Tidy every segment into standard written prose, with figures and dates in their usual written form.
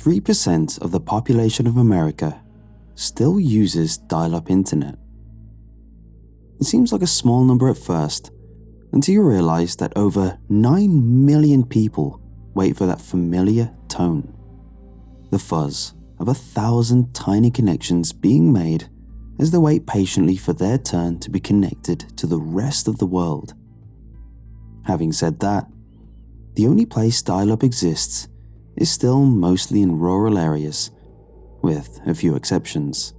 3% of the population of America still uses dial-up internet. It seems like a small number at first, until you realize that over 9 million people wait for that familiar tone. The fuzz of 1,000 tiny connections being made as they wait patiently for their turn to be connected to the rest of the world. Having said that, the only place dial-up exists is still mostly in rural areas, with a few exceptions.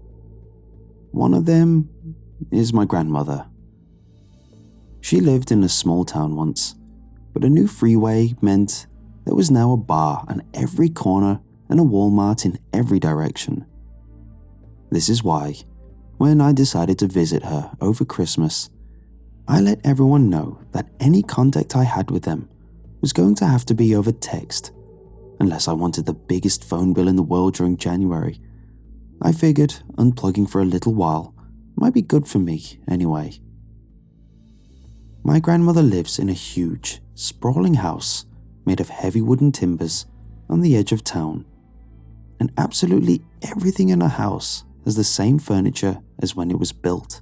One of them is my grandmother. She lived in a small town once, but a new freeway meant there was now a bar on every corner and a Walmart in every direction. This is why, when I decided to visit her over Christmas, I let everyone know that any contact I had with them was going to have to be over text, unless I wanted the biggest phone bill in the world during January. I figured unplugging for a little while might be good for me anyway. My grandmother lives in a huge, sprawling house made of heavy wooden timbers on the edge of town, and absolutely everything in her house has the same furniture as when it was built.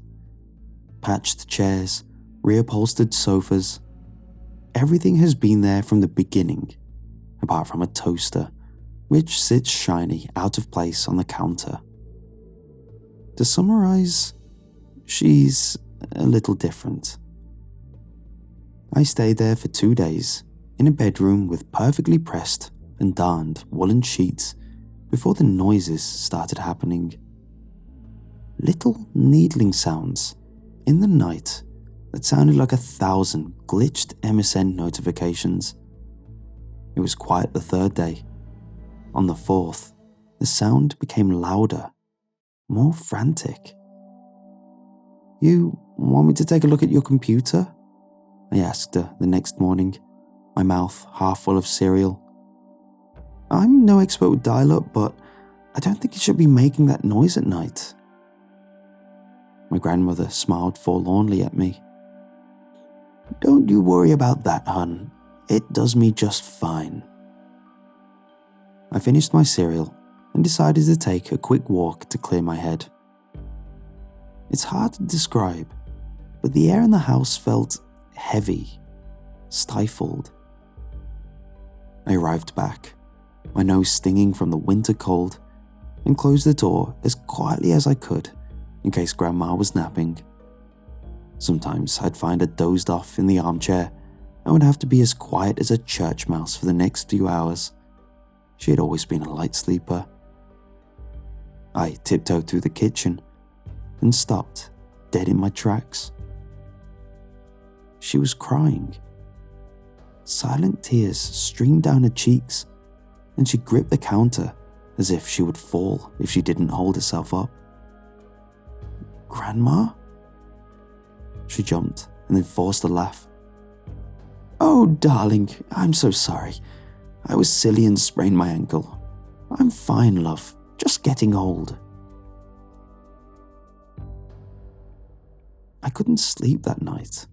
Patched chairs, reupholstered sofas. Everything has been there from the beginning, apart from a toaster, which sits shiny out of place on the counter. To summarize, she's a little different. I stayed there for 2 days, in a bedroom with perfectly pressed and darned woolen sheets before the noises started happening. Little needling sounds in the night that sounded like 1,000 glitched MSN notifications. It was quiet the 3rd day. On the 4th, the sound became louder, more frantic. "You want me to take a look at your computer?" I asked her the next morning, my mouth half full of cereal. "I'm no expert with dial-up, but I don't think it should be making that noise at night." My grandmother smiled forlornly at me. "Don't you worry about that, hun. It does me just fine." I finished my cereal and decided to take a quick walk to clear my head. It's hard to describe, but the air in the house felt heavy, stifled. I arrived back, my nose stinging from the winter cold, and closed the door as quietly as I could in case Grandma was napping. Sometimes I'd find her dozed off in the armchair and would have to be as quiet as a church mouse for the next few hours. She had always been a light sleeper. I tiptoed through the kitchen and stopped dead in my tracks. She was crying. Silent tears streamed down her cheeks, and she gripped the counter as if she would fall if she didn't hold herself up. "Grandma?" She jumped and then forced a laugh. "Oh, darling, I'm so sorry. I was silly and sprained my ankle. I'm fine, love, just getting old." I couldn't sleep that night.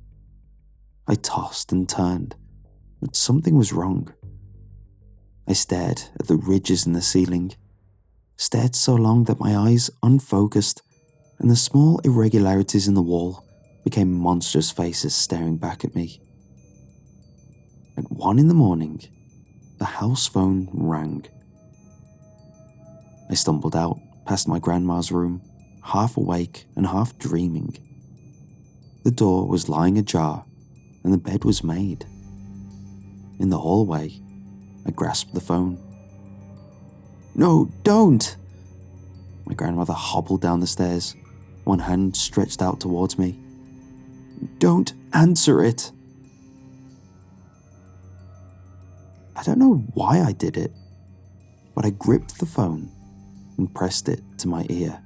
I tossed and turned, but something was wrong. I stared at the ridges in the ceiling, stared so long that my eyes unfocused and the small irregularities in the wall became monstrous faces staring back at me. At 1 a.m, the house phone rang. I stumbled out past my grandma's room, half awake and half dreaming. The door was lying ajar and the bed was made. In the hallway, I grasped the phone. "No, don't!" My grandmother hobbled down the stairs, one hand stretched out towards me. "Don't answer it." I don't know why I did it, but I gripped the phone and pressed it to my ear.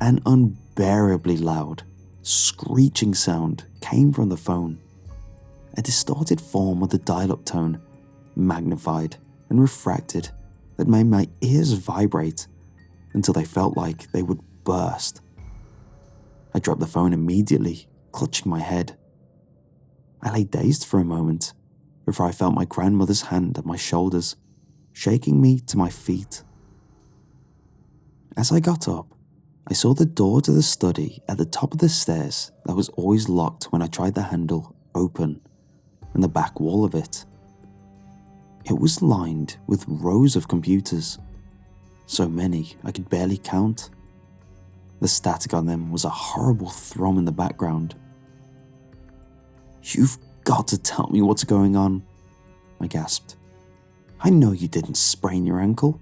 An unbearably loud, screeching sound came from the phone, a distorted form of the dial-up tone, magnified and refracted, that made my ears vibrate until they felt like they would burst. I dropped the phone immediately, clutching my head. I lay dazed for a moment before I felt my grandmother's hand at my shoulders. shaking me to my feet. As I got up, I saw the door to the study at the top of the stairs that was always locked when I tried the handle open, and the back wall of it. It was lined with rows of computers, so many I could barely count. The static on them was a horrible thrum in the background. "You've got to tell me what's going on," I gasped. "I know you didn't sprain your ankle.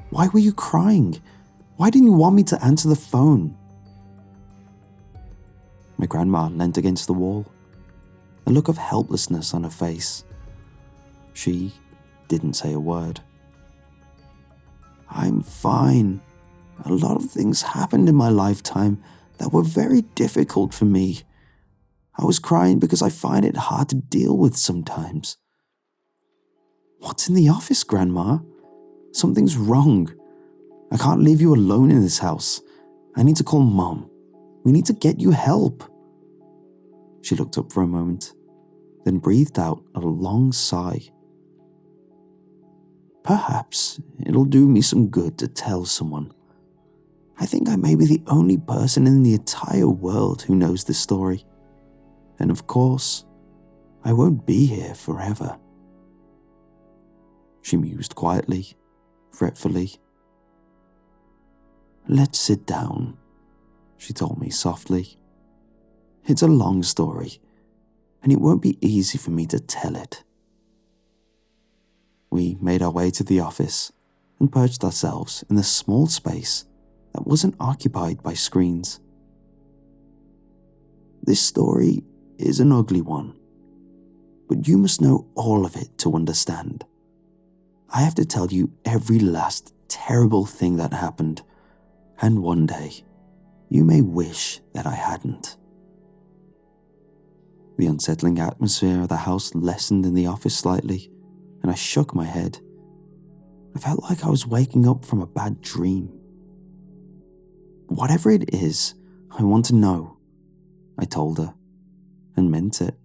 Why were you crying? Why didn't you want me to answer the phone?" My grandma leant against the wall, a look of helplessness on her face. She didn't say a word. "I'm fine. A lot of things happened in my lifetime that were very difficult for me. I was crying because I find it hard to deal with sometimes." "What's in the office, Grandma? Something's wrong. I can't leave you alone in this house. I need to call Mom. We need to get you help." She looked up for a moment, then breathed out a long sigh. "Perhaps it'll do me some good to tell someone. I think I may be the only person in the entire world who knows this story. And of course, I won't be here forever." She mused quietly, fretfully. "Let's sit down," she told me softly. "It's a long story, and it won't be easy for me to tell it." We made our way to the office and perched ourselves in the small space that wasn't occupied by screens. "This story is an ugly one, but you must know all of it to understand. I have to tell you every last terrible thing that happened, and one day you may wish that I hadn't." The unsettling atmosphere of the house lessened in the office slightly, and I shook my head. I felt like I was waking up from a bad dream. "Whatever it is, I want to know," I told her, and meant it.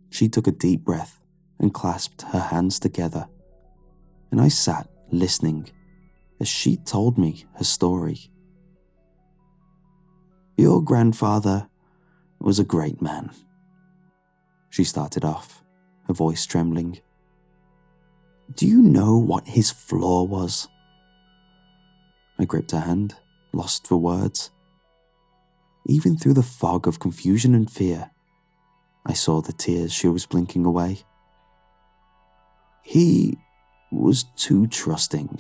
She took a deep breath and clasped her hands together, and I sat listening as she told me her story. "Your grandfather was a great man," she started off, her voice trembling. "Do you know what his flaw was?" I gripped her hand, lost for words. Even through the fog of confusion and fear, I saw the tears she was blinking away. "He was too trusting.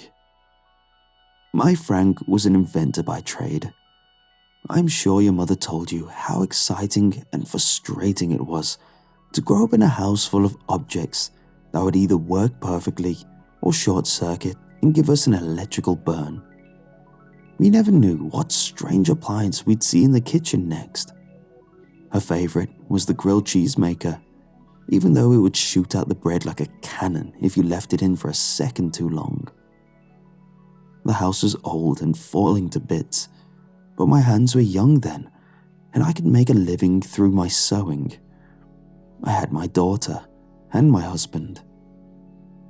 My Frank was an inventor by trade. I'm sure your mother told you how exciting and frustrating it was to grow up in a house full of objects that would either work perfectly or short-circuit and give us an electrical burn. We never knew what strange appliance we'd see in the kitchen next. Her favorite was the grilled cheese maker, even though it would shoot out the bread like a cannon if you left it in for a second too long. The house was old and falling to bits, but my hands were young then, and I could make a living through my sewing. I had my daughter and my husband.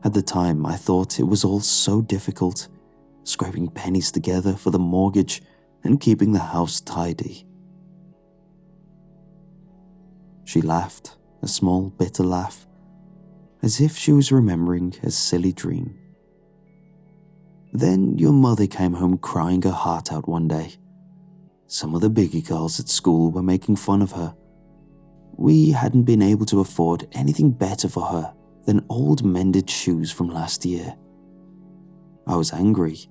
At the time, I thought it was all so difficult, scraping pennies together for the mortgage and keeping the house tidy." She laughed, a small, bitter laugh, as if she was remembering a silly dream. "Then your mother came home crying her heart out one day. Some of the biggie girls at school were making fun of her. We hadn't been able to afford anything better for her than old mended shoes from last year. I was angry.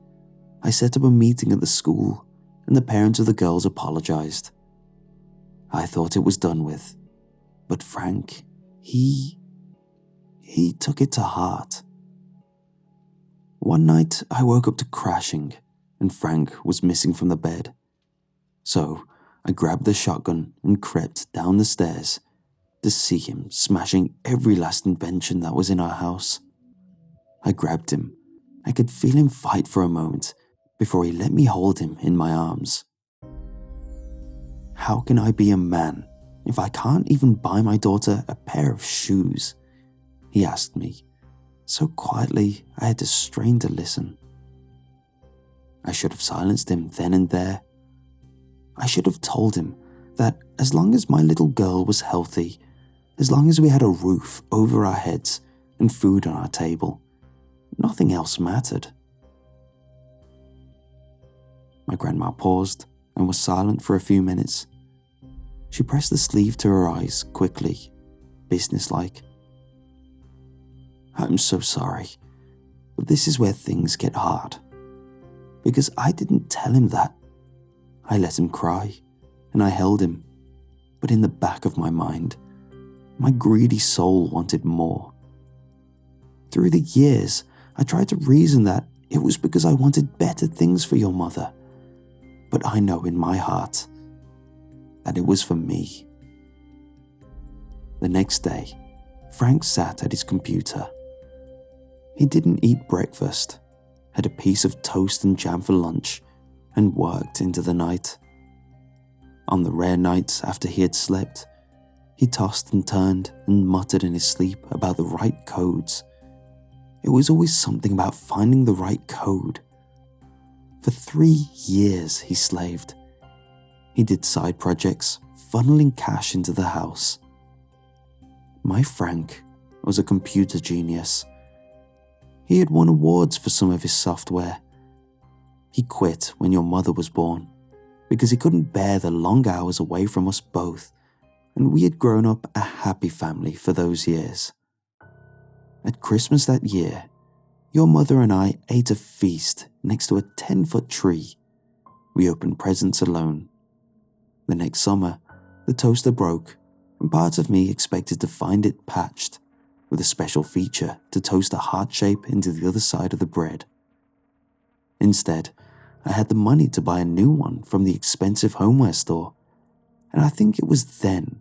I set up a meeting at the school, and the parents of the girls apologized. I thought it was done with, but Frank, he took it to heart. One night, I woke up to crashing, and Frank was missing from the bed. So I grabbed the shotgun and crept down the stairs to see him smashing every last invention that was in our house. I grabbed him. I could feel him fight for a moment before he let me hold him in my arms. How can I be a man if I can't even buy my daughter a pair of shoes? He asked me, so quietly I had to strain to listen. I should have silenced him then and there. I should have told him that as long as my little girl was healthy, as long as we had a roof over our heads and food on our table, nothing else mattered. My grandma paused and was silent for a few minutes. She pressed the sleeve to her eyes quickly, businesslike. I'm so sorry, but this is where things get hard. Because I didn't tell him that. I let him cry, and I held him. But in the back of my mind, my greedy soul wanted more. Through the years, I tried to reason that it was because I wanted better things for your mother. But I know in my heart that it was for me. The next day, Frank sat at his computer. He didn't eat breakfast, had a piece of toast and jam for lunch, and worked into the night. On the rare nights after he had slept, he tossed and turned and muttered in his sleep about the right codes. It was always something about finding the right code. For 3 years he slaved. He did side projects, funneling cash into the house. My Frank was a computer genius. He had won awards for some of his software. He quit when your mother was born because he couldn't bear the long hours away from us both, and we had grown up a happy family for those years. At Christmas that year, your mother and I ate a feast next to a 10-foot tree. We opened presents alone. The next summer, the toaster broke, and part of me expected to find it patched, with a special feature to toast a heart shape into the other side of the bread. Instead, I had the money to buy a new one from the expensive homeware store, and I think it was then,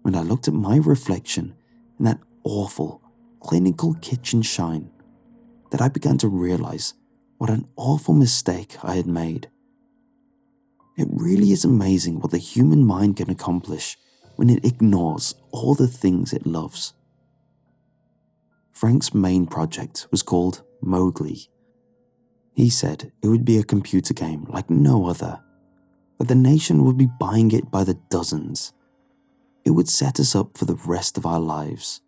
when I looked at my reflection in that awful, clinical kitchen shine, that I began to realize what an awful mistake I had made. It really is amazing what the human mind can accomplish when it ignores all the things it loves. Frank's main project was called Mowgli. He said it would be a computer game like no other, that the nation would be buying it by the dozens. It would set us up for the rest of our lives.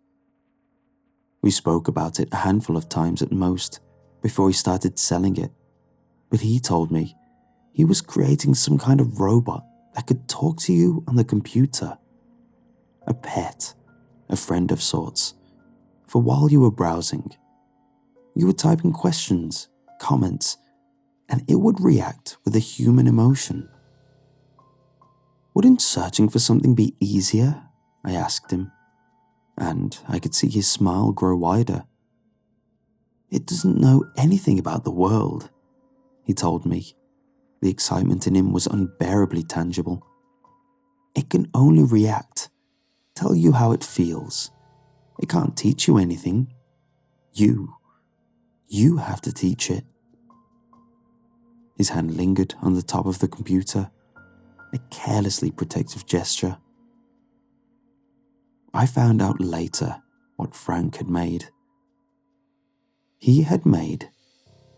We spoke about it a handful of times at most before he started selling it, but he told me he was creating some kind of robot that could talk to you on the computer. A pet, a friend of sorts, for while you were browsing. You would type in questions, comments, and it would react with a human emotion. Wouldn't searching for something be easier? I asked him, and I could see his smile grow wider. It doesn't know anything about the world, he told me. The excitement in him was unbearably tangible. It can only react, tell you how it feels. It can't teach you anything. You have to teach it. His hand lingered on the top of the computer, a carelessly protective gesture. I found out later what Frank had made. He had made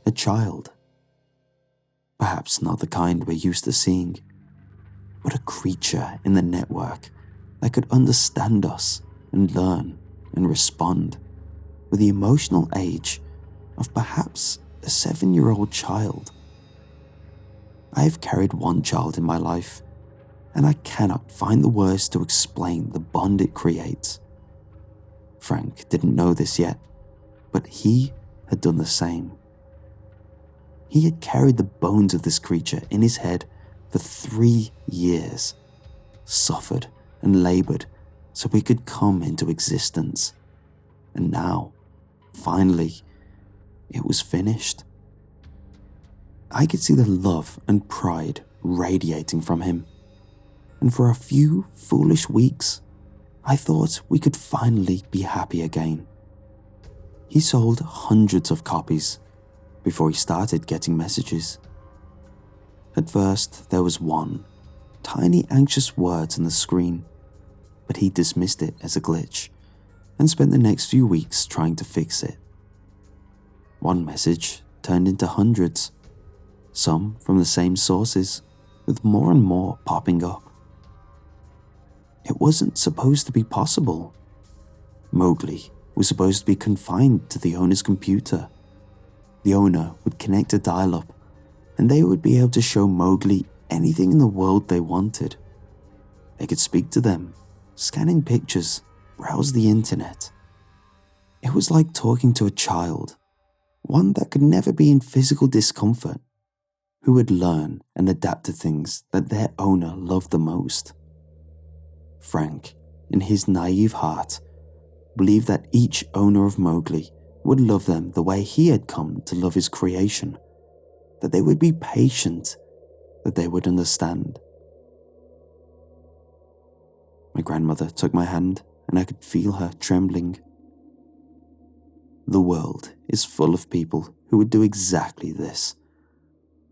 a child. Perhaps not the kind we're used to seeing, but a creature in the network that could understand us and learn and respond with the emotional age of perhaps a 7-year-old child. I have carried one child in my life, and I cannot find the words to explain the bond it creates. Frank didn't know this yet, but he had done the same. He had carried the bones of this creature in his head for 3 years, suffered and labored so it could come into existence. And now, finally, it was finished. I could see the love and pride radiating from him, and for a few foolish weeks, I thought we could finally be happy again. He sold hundreds of copies before he started getting messages. At first, there was one, tiny anxious words on the screen, but he dismissed it as a glitch and spent the next few weeks trying to fix it. One message turned into hundreds, some from the same sources, with more and more popping up. It wasn't supposed to be possible. Mowgli was supposed to be confined to the owner's computer. The owner would connect a dial-up, and they would be able to show Mowgli anything in the world they wanted. They could speak to them, scan in pictures, browse the internet. It was like talking to a child, one that could never be in physical discomfort, who would learn and adapt to things that their owner loved the most. Frank, in his naive heart, believed that each owner of Mowgli would love them the way he had come to love his creation, that they would be patient, that they would understand. My grandmother took my hand, and I could feel her trembling. The world is full of people who would do exactly this.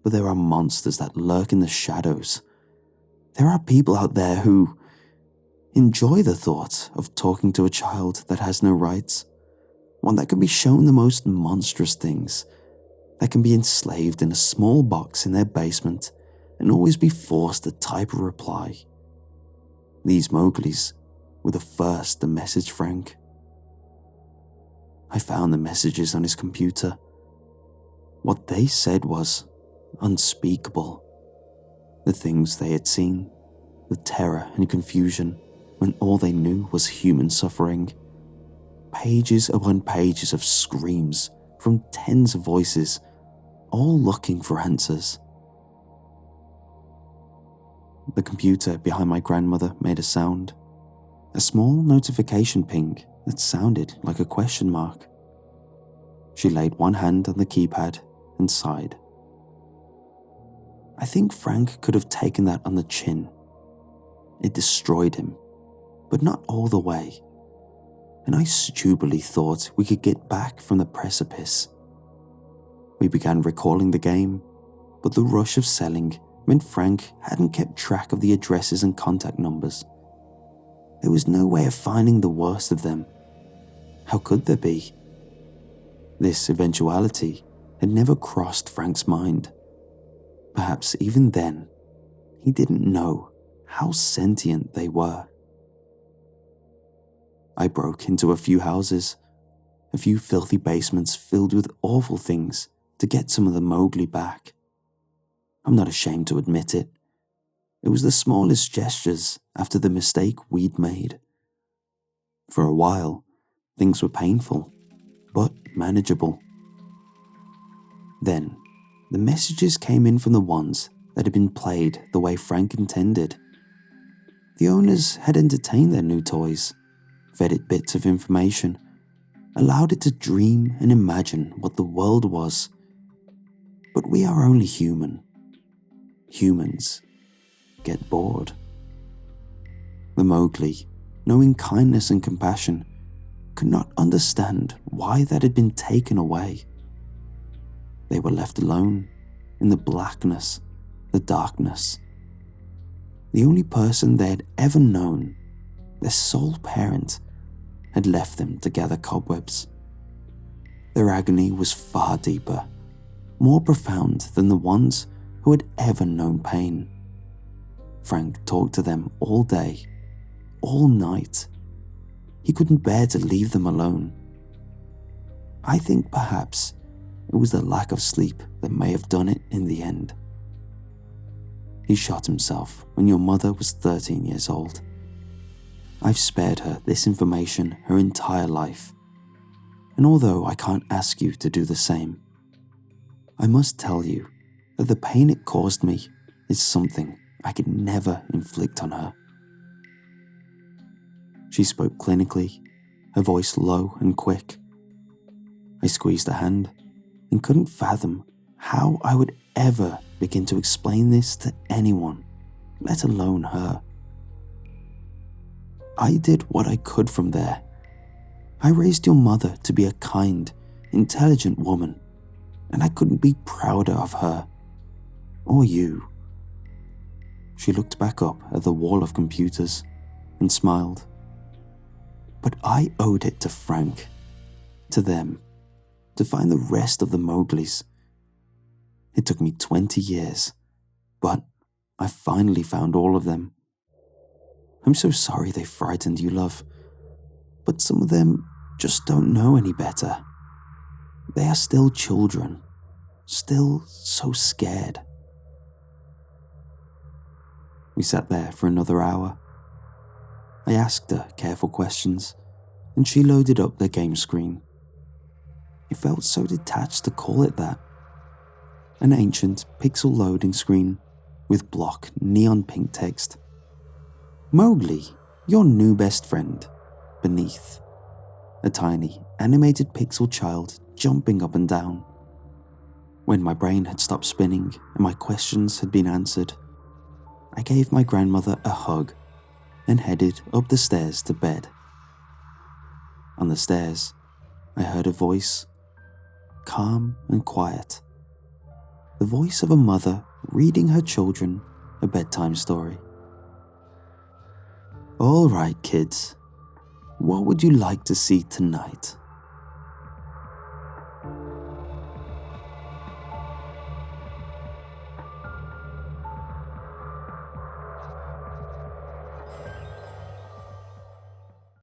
But there are monsters that lurk in the shadows. There are people out there who enjoy the thought of talking to a child that has no rights, one that can be shown the most monstrous things, that can be enslaved in a small box in their basement and always be forced to type a reply. These Mowglis were the first to message Frank. I found the messages on his computer. What they said was unspeakable. The things they had seen, the terror and confusion when all they knew was human suffering. Pages upon pages of screams from tens of voices, all looking for answers. The computer behind my grandmother made a sound, a small notification ping that sounded like a question mark. She laid one hand on the keypad and sighed. I think Frank could have taken that on the chin. It destroyed him, but not all the way. And I stupidly thought we could get back from the precipice. We began recalling the game, but the rush of selling meant Frank hadn't kept track of the addresses and contact numbers. There was no way of finding the worst of them. How could there be? This eventuality had never crossed Frank's mind. Perhaps even then, he didn't know how sentient they were. I broke into a few houses, a few filthy basements filled with awful things to get some of the Mowgli back. I'm not ashamed to admit it. It was the smallest gestures after the mistake we'd made. For a while, things were painful, but manageable. Then, the messages came in from the ones that had been played the way Frank intended. The owners had entertained their new toys, fed it bits of information, allowed it to dream and imagine what the world was. But we are only human. Humans get bored. The Mowgli, knowing kindness and compassion, could not understand why that had been taken away. They were left alone in the blackness, the darkness. The only person they had ever known, their sole parent, had left them to gather cobwebs. Their agony was far deeper, more profound than the ones who had ever known pain. Frank talked to them all day, all night. He couldn't bear to leave them alone. I think perhaps it was the lack of sleep that may have done it in the end. He shot himself when your mother was 13 years old. I've spared her this information her entire life, and although I can't ask you to do the same, I must tell you that the pain it caused me is something I could never inflict on her. She spoke clinically, her voice low and quick. I squeezed her hand and couldn't fathom how I would ever begin to explain this to anyone, let alone her. I did what I could from there. I raised your mother to be a kind, intelligent woman, and I couldn't be prouder of her, or you. She looked back up at the wall of computers and smiled. But I owed it to Frank, to them, to find the rest of the Mowglis. It took me 20 years, but I finally found all of them. I'm so sorry they frightened you, love, but some of them just don't know any better. They are still children, still so scared. We sat there for another hour. I asked her careful questions, and she loaded up the game screen. It felt so detached to call it that. An ancient pixel loading screen with block neon pink text. Mowgli, your new best friend. Beneath, a tiny animated pixel child jumping up and down. When my brain had stopped spinning and my questions had been answered, I gave my grandmother a hug and headed up the stairs to bed. On the stairs, I heard a voice, calm and quiet. The voice of a mother reading her children a bedtime story. All right, kids, what would you like to see tonight?